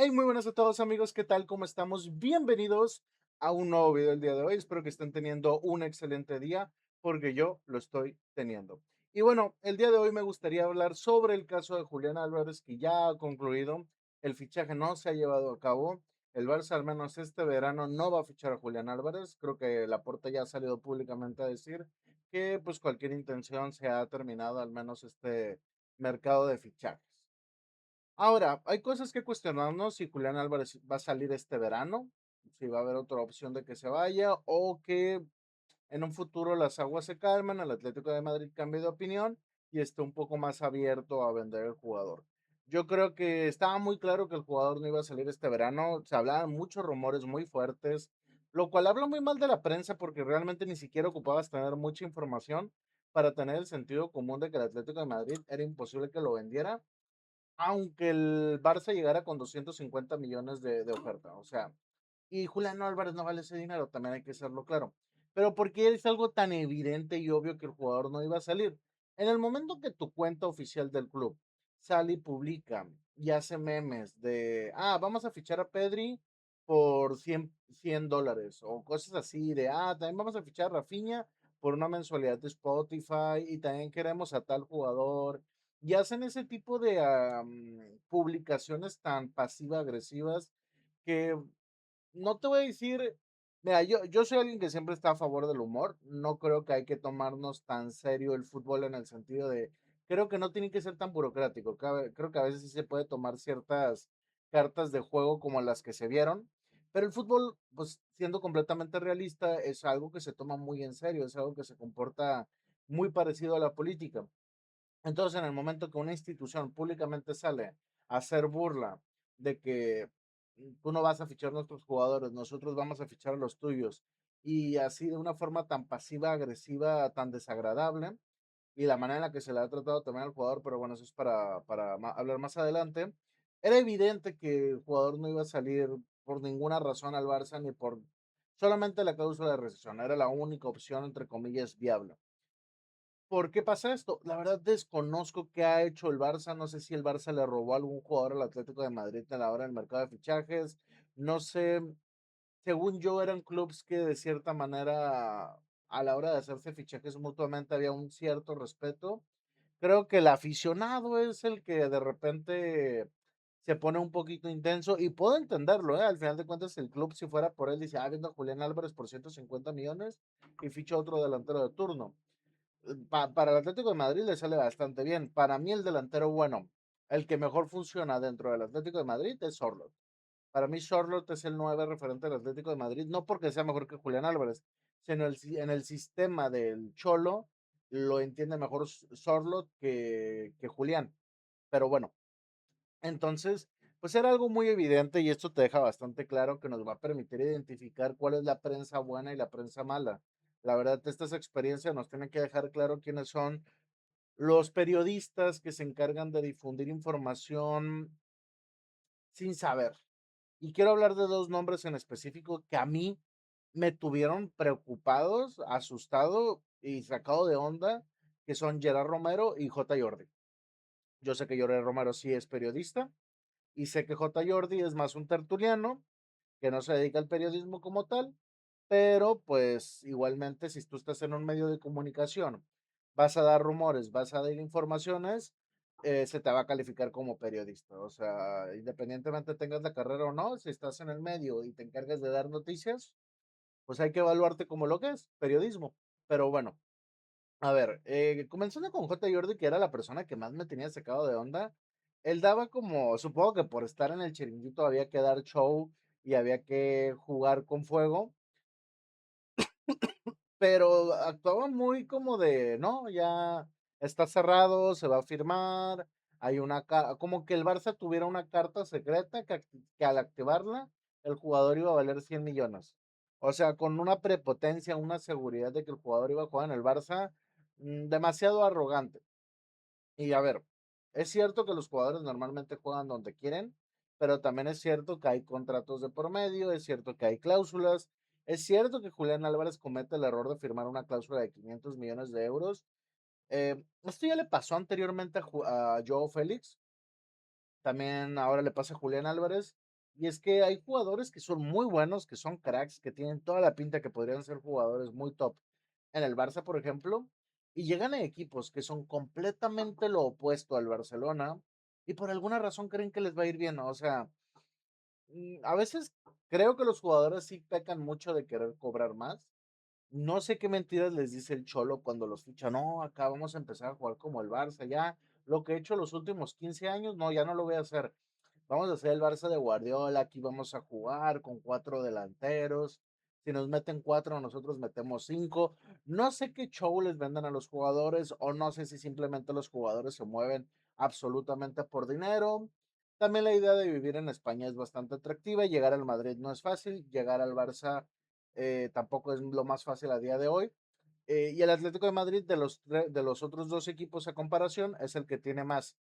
Hey, muy buenas a todos amigos, ¿qué tal? ¿Cómo estamos? Bienvenidos a un nuevo video el día de hoy. Espero que estén teniendo un excelente día porque yo lo estoy teniendo. Y bueno, el día de hoy me gustaría hablar sobre el caso de Julián Álvarez que ya ha concluido. El fichaje no se ha llevado a cabo. El Barça al menos este verano no va a fichar a Julián Álvarez. Creo que Laporta ya ha salido públicamente a decir que pues cualquier intención se ha terminado al menos este mercado de fichajes. Ahora, hay cosas que cuestionarnos si Julián Álvarez va a salir este verano, si va a haber otra opción de que se vaya o que en un futuro las aguas se calmen, el Atlético de Madrid cambie de opinión y esté un poco más abierto a vender el jugador. Yo creo que estaba muy claro que el jugador no iba a salir este verano, se hablaban muchos rumores muy fuertes, lo cual habla muy mal de la prensa porque realmente ni siquiera ocupabas tener mucha información para tener el sentido común de que el Atlético de Madrid era imposible que lo vendiera aunque el Barça llegara con 250 millones de oferta, o sea, y Julián Álvarez no vale ese dinero, también hay que serlo claro. Pero ¿por qué es algo tan evidente y obvio que el jugador no iba a salir? En el momento que tu cuenta oficial del club sale y publica y hace memes de, vamos a fichar a Pedri por $100 o cosas así de, también vamos a fichar a Rafinha por una mensualidad de Spotify y también queremos a tal jugador y hacen ese tipo de publicaciones tan pasiva-agresivas que no te voy a decir, mira, yo soy alguien que siempre está a favor del humor, no creo que hay que tomarnos tan serio el fútbol en el sentido de, creo que no tiene que ser tan burocrático, creo que a veces sí se puede tomar ciertas cartas de juego como las que se vieron, pero el fútbol, pues siendo completamente realista, es algo que se toma muy en serio, es algo que se comporta muy parecido a la política. Entonces, en el momento que una institución públicamente sale a hacer burla de que tú no vas a fichar a nuestros jugadores, nosotros vamos a fichar a los tuyos, y así de una forma tan pasiva, agresiva, tan desagradable, y la manera en la que se le ha tratado también al jugador, pero bueno, eso es para hablar más adelante, era evidente que el jugador no iba a salir por ninguna razón al Barça, ni por solamente la cláusula de rescisión, era la única opción, entre comillas, viable. ¿Por qué pasa esto? La verdad desconozco qué ha hecho el Barça. No sé si el Barça le robó a algún jugador al Atlético de Madrid a la hora del mercado de fichajes. No sé, según yo eran clubes que de cierta manera a la hora de hacerse fichajes mutuamente había un cierto respeto. Creo que el aficionado es el que de repente se pone un poquito intenso y puedo entenderlo, ¿eh? Al final de cuentas el club si fuera por él dice, viendo a Julián Álvarez por 150 millones y ficha otro delantero de turno para el Atlético de Madrid le sale bastante bien. Para mí el delantero bueno, el que mejor funciona dentro del Atlético de Madrid es Sorloth. Para mí Sorloth es el 9 referente del Atlético de Madrid, no porque sea mejor que Julián Álvarez, sino en el sistema del Cholo lo entiende mejor Sorloth que Julián. Pero bueno, entonces, pues era algo muy evidente y esto te deja bastante claro que nos va a permitir identificar cuál es la prensa buena y la prensa mala. La verdad, estas experiencias nos tienen que dejar claro quiénes son los periodistas que se encargan de difundir información sin saber. Y quiero hablar de dos nombres en específico que a mí me tuvieron preocupados, asustado y sacado de onda, que son Gerard Romero y J. Jordi. Yo sé que Gerard Romero sí es periodista y sé que J. Jordi es más un tertuliano que no se dedica al periodismo como tal, pero pues igualmente si tú estás en un medio de comunicación, vas a dar rumores, vas a dar informaciones, se te va a calificar como periodista. O sea, independientemente tengas la carrera o no, si estás en el medio y te encargas de dar noticias, pues hay que evaluarte como lo que es, periodismo. Pero bueno, a ver, comenzando con J. Jordi, que era la persona que más me tenía sacado de onda, él daba como, supongo que por estar en el chiringuito había que dar show y había que jugar con fuego, pero actuaba muy como de, no, ya está cerrado, se va a firmar, hay una, como que el Barça tuviera una carta secreta que al activarla, el jugador iba a valer 100 millones. O sea, con una prepotencia, una seguridad de que el jugador iba a jugar en el Barça, demasiado arrogante. Y a ver, es cierto que los jugadores normalmente juegan donde quieren, pero también es cierto que hay contratos de por medio, es cierto que hay cláusulas, es cierto que Julián Álvarez comete el error de firmar una cláusula de 500 millones de euros. Esto ya le pasó anteriormente a Joao Félix, también ahora le pasa a Julián Álvarez. Y es que hay jugadores que son muy buenos, que son cracks, que tienen toda la pinta que podrían ser jugadores muy top en el Barça, por ejemplo, y llegan a equipos que son completamente lo opuesto al Barcelona y por alguna razón creen que les va a ir bien, ¿no? O sea, a veces creo que los jugadores sí pecan mucho de querer cobrar más. No sé qué mentiras les dice el Cholo cuando los ficha. No, acá vamos a empezar a jugar como el Barça. Ya lo que he hecho los últimos 15 años, no, ya no lo voy a hacer. Vamos a hacer el Barça de Guardiola. Aquí vamos a jugar con cuatro delanteros. Si nos meten cuatro, nosotros metemos cinco. No sé qué show les vendan a los jugadores o no sé si simplemente los jugadores se mueven absolutamente por dinero. También la idea de vivir en España es bastante atractiva. Llegar al Madrid no es fácil. Llegar al Barça tampoco es lo más fácil a día de hoy. Y el Atlético de Madrid, de los otros dos equipos a comparación, es el que tiene más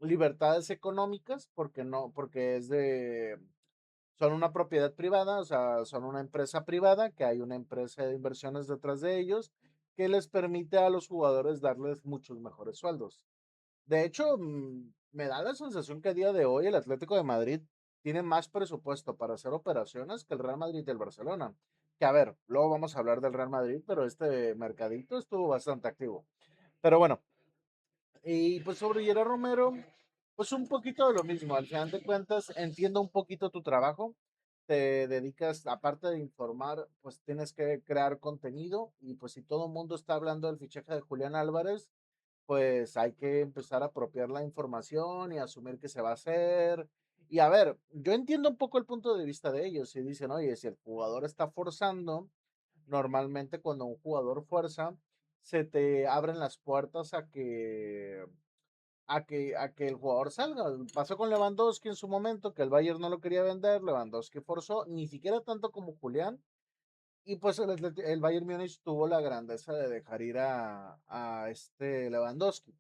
libertades económicas, porque no, porque son una propiedad privada, o sea, son una empresa privada, que hay una empresa de inversiones detrás de ellos, que les permite a los jugadores darles muchos mejores sueldos. De hecho, me da la sensación que a día de hoy el Atlético de Madrid tiene más presupuesto para hacer operaciones que el Real Madrid y el Barcelona. Que a ver, luego vamos a hablar del Real Madrid, pero este mercadito estuvo bastante activo. Pero bueno, y pues sobre Gerard Romero, pues un poquito de lo mismo. Al final de cuentas, entiendo un poquito tu trabajo. Te dedicas, aparte de informar, pues tienes que crear contenido. Y pues si todo el mundo está hablando del fichaje de Julián Álvarez, pues hay que empezar a apropiar la información y asumir que se va a hacer. Y a ver, yo entiendo un poco el punto de vista de ellos. Si dicen, oye, si el jugador está forzando, normalmente cuando un jugador fuerza, se te abren las puertas a que el jugador salga. Pasó con Lewandowski en su momento, que el Bayern no lo quería vender, Lewandowski forzó, ni siquiera tanto como Julián, y pues el Bayern Múnich tuvo la grandeza de dejar ir a este Lewandowski.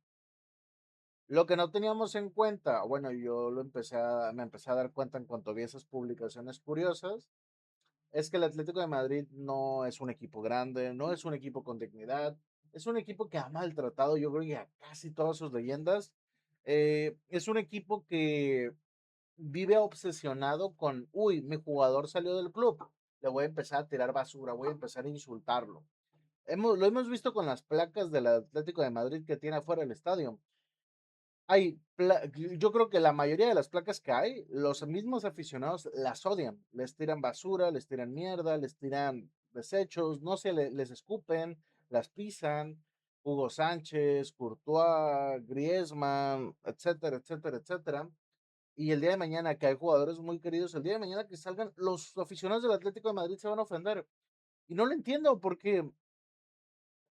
Lo que no teníamos en cuenta, bueno, me empecé a dar cuenta en cuanto vi esas publicaciones curiosas, es que el Atlético de Madrid no es un equipo grande, no es un equipo con dignidad, es un equipo que ha maltratado, yo creo que a casi todas sus leyendas. Es un equipo que vive obsesionado con, uy, mi jugador salió del club, le voy a empezar a tirar basura, voy a empezar a insultarlo. Lo hemos visto con las placas del Atlético de Madrid que tiene afuera del estadio. Yo creo que la mayoría de las placas que hay, los mismos aficionados las odian. Les tiran basura, les tiran mierda, les tiran desechos, no sé, les escupen, las pisan. Hugo Sánchez, Courtois, Griezmann, etcétera, etcétera, etcétera. Y el día de mañana que hay jugadores muy queridos, el día de mañana que salgan, los aficionados del Atlético de Madrid se van a ofender. Y no lo entiendo porque,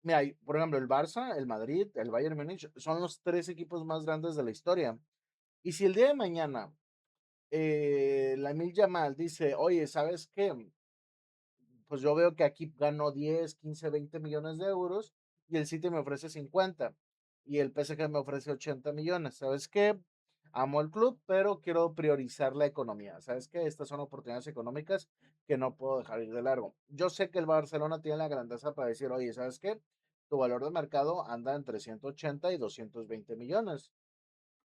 mira, por ejemplo, el Barça, el Madrid, el Bayern Múnich son los tres equipos más grandes de la historia. Y si el día de mañana Lamine Yamal dice, oye, ¿sabes qué? Pues yo veo que aquí gano 10, 15, 20 millones de euros y el City me ofrece 50 y el PSG me ofrece 80 millones. ¿Sabes qué? Amo el club, pero quiero priorizar la economía. ¿Sabes qué? Estas son oportunidades económicas que no puedo dejar ir de largo. Yo sé que el Barcelona tiene la grandeza para decir, oye, ¿sabes qué? Tu valor de mercado anda entre 180 y 220 millones.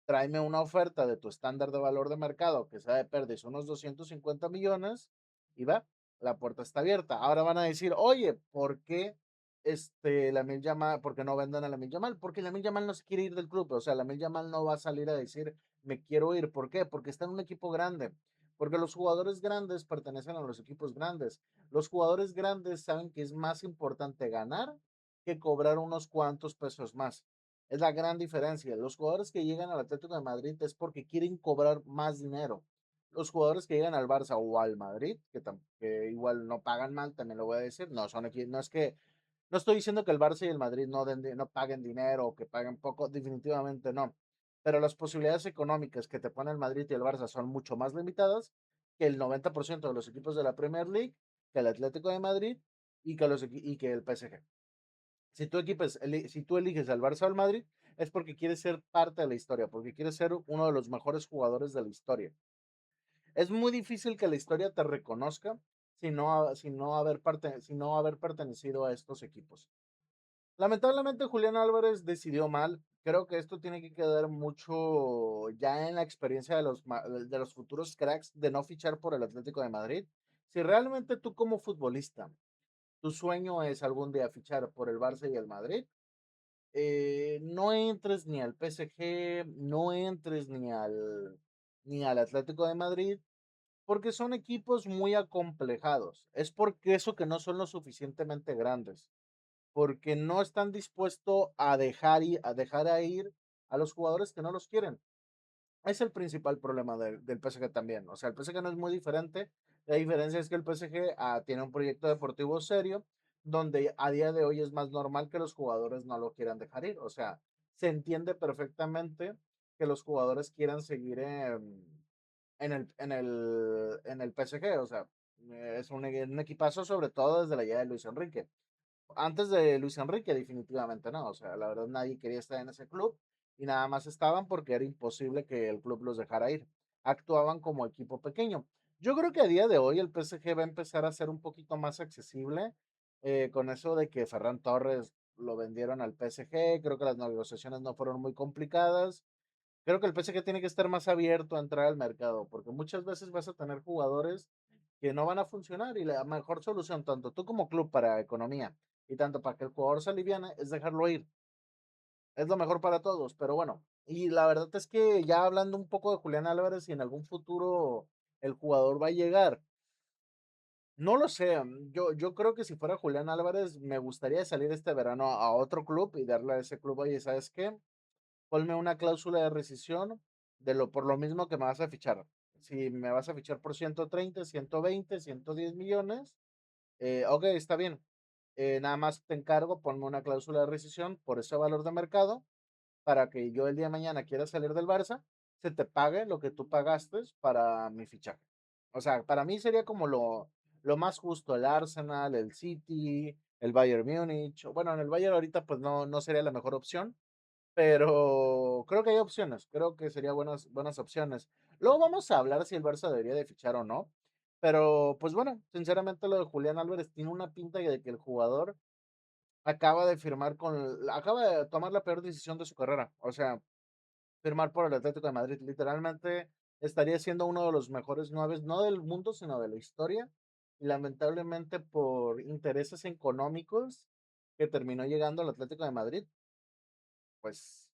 Tráeme una oferta de tu estándar de valor de mercado que sea de pérdidas unos 250 millones y va, la puerta está abierta. Ahora van a decir, oye, ¿por qué Lamine Yamal, por qué no venden a Lamine Yamal? Porque Lamine Yamal no se quiere ir del club, o sea, Lamine Yamal no va a salir a decir, me quiero ir. ¿Por qué? Porque está en un equipo grande. Porque los jugadores grandes pertenecen a los equipos grandes. Los jugadores grandes saben que es más importante ganar que cobrar unos cuantos pesos más. Es la gran diferencia. Los jugadores que llegan al Atlético de Madrid es porque quieren cobrar más dinero. Los jugadores que llegan al Barça o al Madrid, que igual no pagan mal, también lo voy a decir, no son aquí, no es que, no estoy diciendo que el Barça y el Madrid no paguen dinero o que paguen poco, definitivamente no. Pero las posibilidades económicas que te pone el Madrid y el Barça son mucho más limitadas que el 90% de los equipos de la Premier League, que el Atlético de Madrid y que el PSG. Si tú eliges al Barça o al Madrid, es porque quieres ser parte de la historia, porque quieres ser uno de los mejores jugadores de la historia. Es muy difícil que la historia te reconozca si no haber pertenecido a estos equipos. Lamentablemente, Julián Álvarez decidió mal. creo que esto tiene que quedar mucho ya en la experiencia de los futuros cracks de no fichar por el Atlético de Madrid. Si realmente tú como futbolista, tu sueño es algún día fichar por el Barça y el Madrid, no entres ni al PSG, no entres ni al Atlético de Madrid, porque son equipos muy acomplejados. Es porque eso que no son lo suficientemente grandes, porque no están dispuestos a dejar ir a los jugadores que no los quieren. Es el principal problema del PSG también. O sea, el PSG no es muy diferente. La diferencia es que el PSG tiene un proyecto deportivo serio, donde a día de hoy es más normal que los jugadores no lo quieran dejar ir. O sea, se entiende perfectamente que los jugadores quieran seguir en el PSG. O sea, es un equipazo, sobre todo desde la llegada de Luis Enrique. Antes de Luis Enrique, definitivamente no. O sea, la verdad nadie quería estar en ese club y nada más estaban porque era imposible que el club los dejara ir. Actuaban como equipo pequeño. Yo creo que a día de hoy el PSG va a empezar a ser un poquito más accesible con eso de que Ferran Torres lo vendieron al PSG. Creo que las negociaciones no fueron muy complicadas. Creo que el PSG tiene que estar más abierto a entrar al mercado porque muchas veces vas a tener jugadores que no van a funcionar y la mejor solución, tanto tú como club para economía y tanto para que el jugador se aliviane, es dejarlo ir. Es lo mejor para todos, pero bueno. Y la verdad es que ya hablando un poco de Julián Álvarez, si en algún futuro el jugador va a llegar, no lo sé. Yo creo que si fuera Julián Álvarez, me gustaría salir este verano a otro club y darle a ese club, oye, ¿sabes qué? Ponme una cláusula de rescisión por lo mismo que me vas a fichar. Si me vas a fichar por 130, 120, 110 millones, ok, está bien. Nada más te encargo, ponme una cláusula de rescisión por ese valor de mercado para que yo el día de mañana quiera salir del Barça, se te pague lo que tú pagaste para mi fichaje. O sea, para mí sería como lo más justo, el Arsenal, el City, el Bayern Múnich. Bueno, en el Bayern ahorita pues no sería la mejor opción, pero creo que hay opciones, creo que serían buenas opciones. Luego vamos a hablar si el Barça debería de fichar o no, pero pues bueno, sinceramente lo de Julián Álvarez tiene una pinta de que el jugador acaba de tomar la peor decisión de su carrera, o sea, firmar por el Atlético de Madrid, literalmente estaría siendo uno de los mejores nueve, no del mundo, sino de la historia, y lamentablemente por intereses económicos que terminó llegando al Atlético de Madrid, pues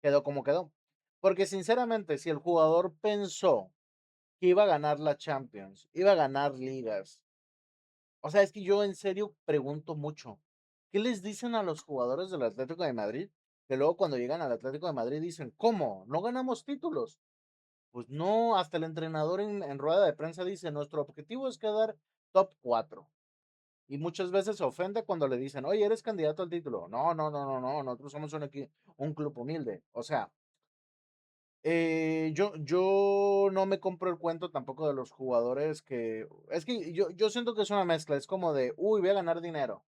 quedó como quedó. Porque sinceramente, si el jugador pensó que iba a ganar la Champions, iba a ganar ligas, o sea, es que yo en serio pregunto mucho, ¿qué les dicen a los jugadores del Atlético de Madrid? Que luego cuando llegan al Atlético de Madrid dicen, ¿cómo? ¿No ganamos títulos? Pues no, hasta el entrenador en rueda de prensa dice, nuestro objetivo es quedar top 4. Y muchas veces se ofende cuando le dicen, oye, eres candidato al título. No, no, no, no, no, nosotros somos un club humilde. O sea, yo no me compro el cuento tampoco de los jugadores que. Es que yo siento que es una mezcla. Es como de, uy, voy a ganar dinero.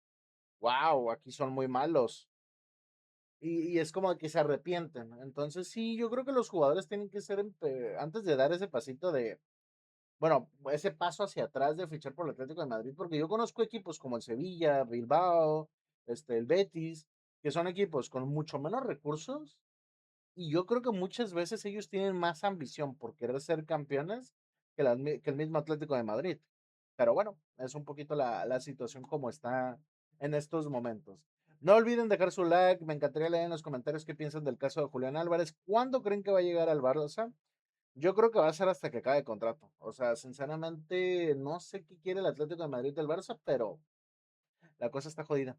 Wow, aquí son muy malos. Y es como que se arrepienten. Entonces, sí, yo creo que los jugadores tienen que ser, antes de dar ese pasito bueno, ese paso hacia atrás de fichar por el Atlético de Madrid, porque yo conozco equipos como el Sevilla, Bilbao, el Betis, que son equipos con mucho menos recursos y yo creo que muchas veces ellos tienen más ambición por querer ser campeones que el mismo Atlético de Madrid. Pero bueno, es un poquito la situación como está en estos momentos. No olviden dejar su like. Me encantaría leer en los comentarios qué piensan del caso de Julián Álvarez. ¿Cuándo creen que va a llegar al Barça? Yo creo que va a ser hasta que acabe contrato. O sea, sinceramente, no sé qué quiere el Atlético de Madrid del Barça, pero la cosa está jodida.